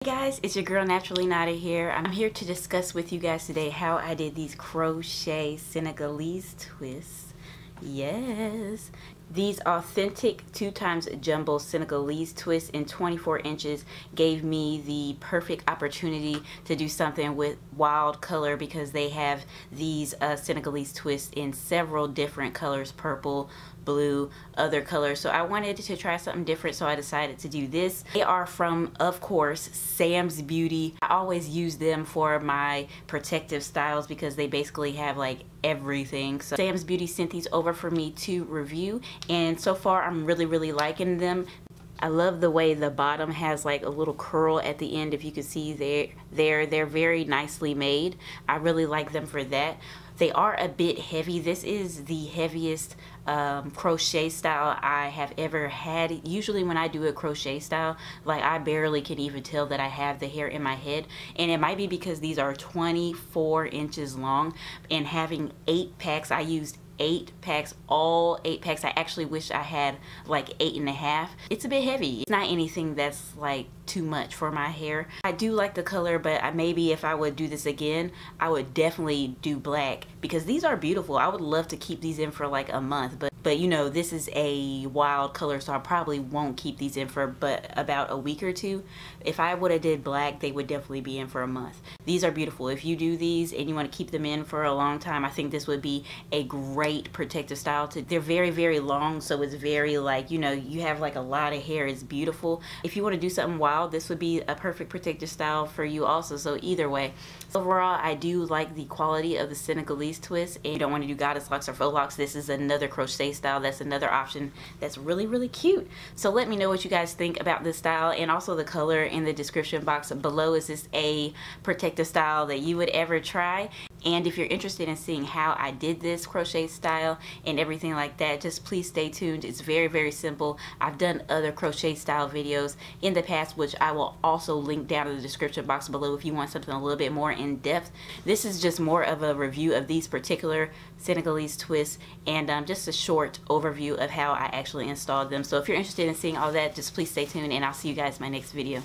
guys, it's your girl Naturally Nata here. I'm here to discuss with you guys today how I did these crochet Senegalese twists. Yes, these authentic 2x jumbo Senegalese twists in 24 inches gave me the perfect opportunity to do something with wild color because they have these Senegalese twists in several different colors: purple, blue, other colors. So I wanted to try something different, so I decided to do this. They are from, of course, SAMSBEAUTY. I always use them for my protective styles because they basically have like everything. So SAMSBEAUTY sent these over for me to review, and so far I'm really liking them. I love the way the bottom has like a little curl at the end. If you can see they're very nicely made. I really like them for that. They are a bit heavy. This is the heaviest crochet style I have ever had. Usually when I do a crochet style, like I barely can even tell that I have the hair in my head, and it might be because these are 24 inches long, and having 8 packs, I used 8 packs, all 8 packs. I actually wish I had like 8.5. It's a bit heavy. It's not anything that's like too much for my hair. I do like the color, but maybe if I would do this again, I would definitely do black because these are beautiful. I would love to keep these in for like a month, but you know, this is a wild color, so I probably won't keep these in for but about a week or two. If I would have did black, they would definitely be in for a month. These are beautiful. If you do these and you want to keep them in for a long time, I think this would be a great protective style. They're very long, so it's very like, you know, you have like a lot of hair. It's beautiful. If you want to do something wild, this would be a perfect protective style for you also. So either way, overall, I do like the quality of the Senegalese twist. And you don't want to do goddess locks or faux locks, this is another crochet style. That's another option that's really cute. So let me know what you guys think about this style, and also the color in the description box below. Is this a protective style that you would ever try? And if you're interested in seeing how I did this crochet style and everything like that, just please stay tuned. It's very simple. I've done other crochet style videos in the past, which I will also link down in the description box below if you want something a little bit more in depth. This is just more of a review of these particular Senegalese twists, and just a short overview of how I actually installed them. So if you're interested in seeing all that, just please stay tuned, and I'll see you guys in my next video.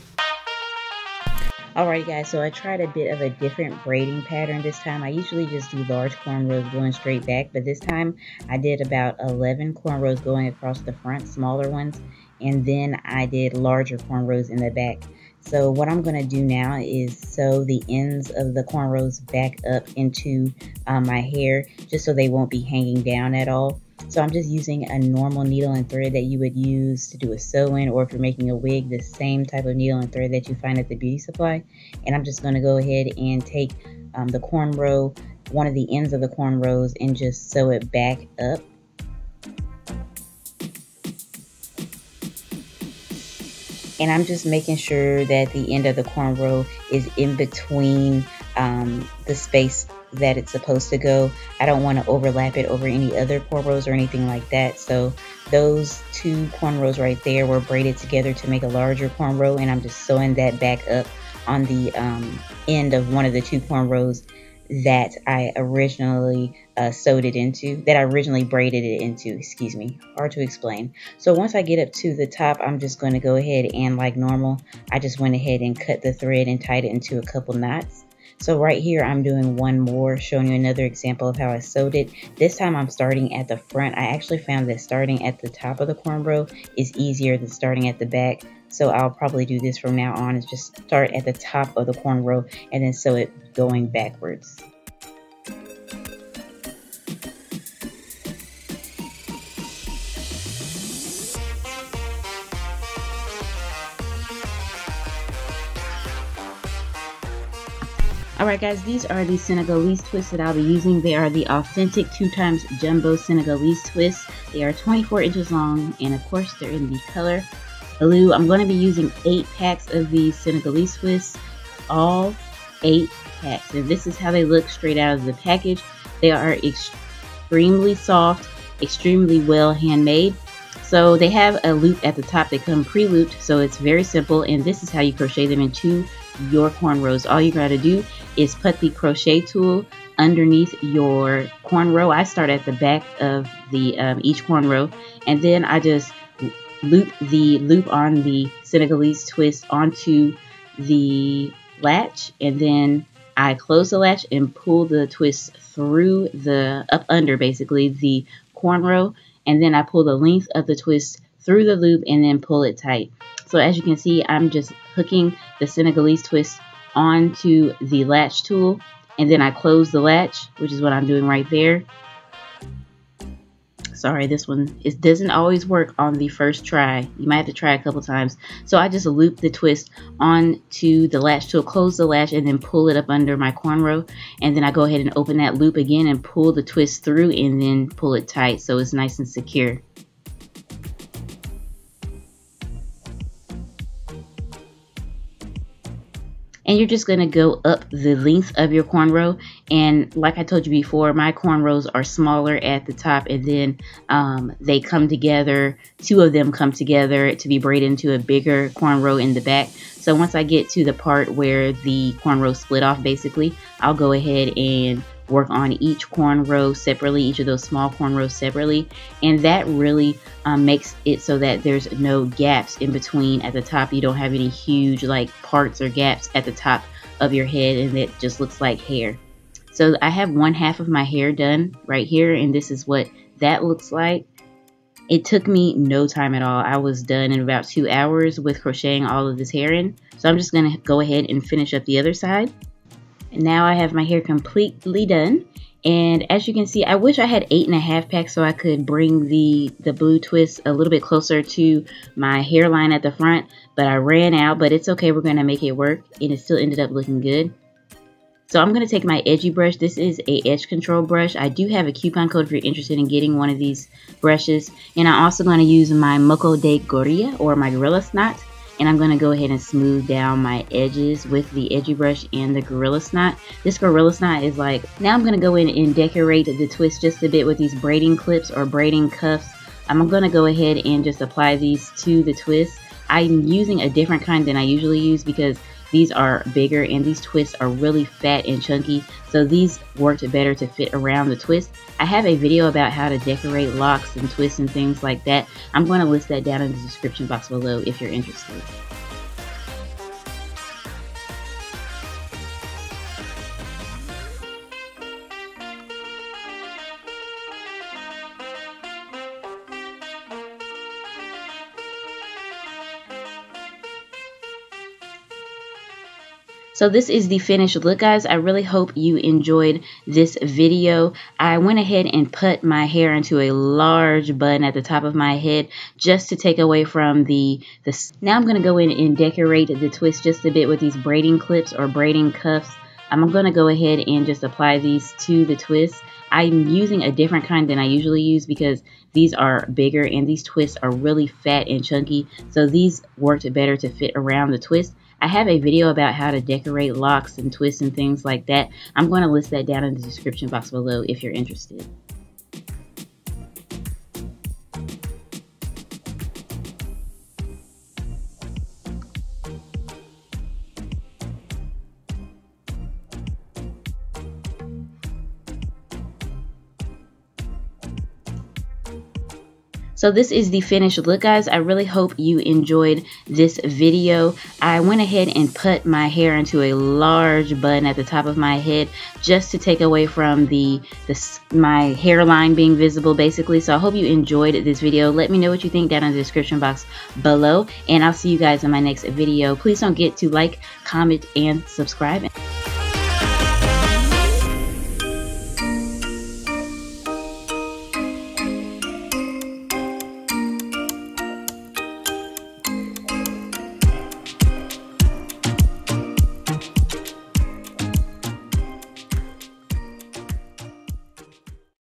Alright guys, so I tried a bit of a different braiding pattern this time. I usually just do large cornrows going straight back, but this time I did about 11 cornrows going across the front, smaller ones, and then I did larger cornrows in the back. So what I'm going to do now is sew the ends of the cornrows back up into my hair, just so they won't be hanging down at all. So I'm just using a normal needle and thread that you would use to do a sew-in, or if you're making a wig, the same type of needle and thread that you find at the beauty supply. And I'm just going to go ahead and take the cornrow, one of the ends of the cornrows, and just sew it back up. And I'm just making sure that the end of the cornrow is in between the space that it's supposed to go. I don't want to overlap it over any other cornrows or anything like that. So those 2 cornrows right there were braided together to make a larger cornrow, and I'm just sewing that back up on the end of one of the 2 cornrows that I originally sewed it into, that I originally braided it into, excuse me, hard to explain. So once I get up to the top, I'm just going to go ahead and, like normal, I just went ahead and cut the thread and tied it into a couple knots. So right here I'm doing one more, showing you another example of how I sewed it. This time I'm starting at the front. I actually found that starting at the top of the cornrow is easier than starting at the back. So I'll probably do this from now on, is just start at the top of the cornrow and then sew it going backwards. Alright guys, these are the Senegalese twists that I'll be using. They are the authentic 2x jumbo Senegalese twists. They are 24 inches long, and of course they're in the color blue. I'm going to be using 8 packs of these Senegalese twists, all 8 packs. And this is how they look straight out of the package. They are extremely soft, extremely well handmade. So they have a loop at the top. They come pre-looped, so it's very simple, and this is how you crochet them into your cornrows. All you gotta do is put the crochet tool underneath your cornrow. I start at the back of the each cornrow, and then I just loop the loop on the Senegalese twist onto the latch, and then I close the latch and pull the twist through the up under basically the cornrow, and then I pull the length of the twist through the loop and then pull it tight. So as you can see, I'm just hooking the Senegalese twist onto the latch tool, and then I close the latch, which is what I'm doing right there. Sorry, this one, it doesn't always work on the first try. You might have to try a couple times. So I just loop the twist onto the latch tool, close the latch, and then pull it up under my cornrow. And then I go ahead and open that loop again and pull the twist through and then pull it tight so it's nice and secure. And you're just going to go up the length of your cornrow, and like I told you before, my cornrows are smaller at the top, and then they come together, two of them come together to be braided into a bigger cornrow in the back. So once I get to the part where the cornrow split off basically, I'll go ahead and work on each cornrow separately, each of those small cornrows separately, and that really makes it so that there's no gaps in between at the top. You don't have any huge like parts or gaps at the top of your head, and it just looks like hair. So I have one half of my hair done right here, and this is what that looks like. It took me no time at all. I was done in about 2 hours with crocheting all of this hair in. So I'm just going to go ahead and finish up the other side. And now I have my hair completely done, and as you can see, I wish I had 8.5 packs so I could bring the blue twist a little bit closer to my hairline at the front, but I ran out. But it's okay, we're going to make it work, and it still ended up looking good. So I'm going to take my edgy brush. This is a edge control brush. I do have a coupon code if you're interested in getting one of these brushes, and I'm also going to use my Moco de Gorilla, or my Gorilla Snot. And I'm going to go ahead and smooth down my edges with the edgy brush and the Gorilla Snot. This Gorilla Snot is like, now I'm going to go in and decorate the twist just a bit with these braiding clips or braiding cuffs. I'm going to go ahead and just apply these to the twist. I'm using a different kind than I usually use because these are bigger and these twists are really fat and chunky, so these worked better to fit around the twist. I have a video about how to decorate locks and twists and things like that. I'm going to list that down in the description box below if you're interested. So this is the finished look, guys. I really hope you enjoyed this video. I went ahead and put my hair into a large bun at the top of my head just to take away from the Now I'm going to go in and decorate the twist just a bit with these braiding clips or braiding cuffs. I'm going to go ahead and just apply these to the twist. I'm using a different kind than I usually use because these are bigger and these twists are really fat and chunky, so these worked better to fit around the twist. I have a video about how to decorate locks and twists and things like that. I'm going to list that down in the description box below if you're interested. So this is the finished look, guys. I really hope you enjoyed this video. I went ahead and put my hair into a large bun at the top of my head just to take away from my hairline being visible basically. So I hope you enjoyed this video. Let me know what you think down in the description box below, and I'll see you guys in my next video. Please don't forget to like, comment, and subscribe.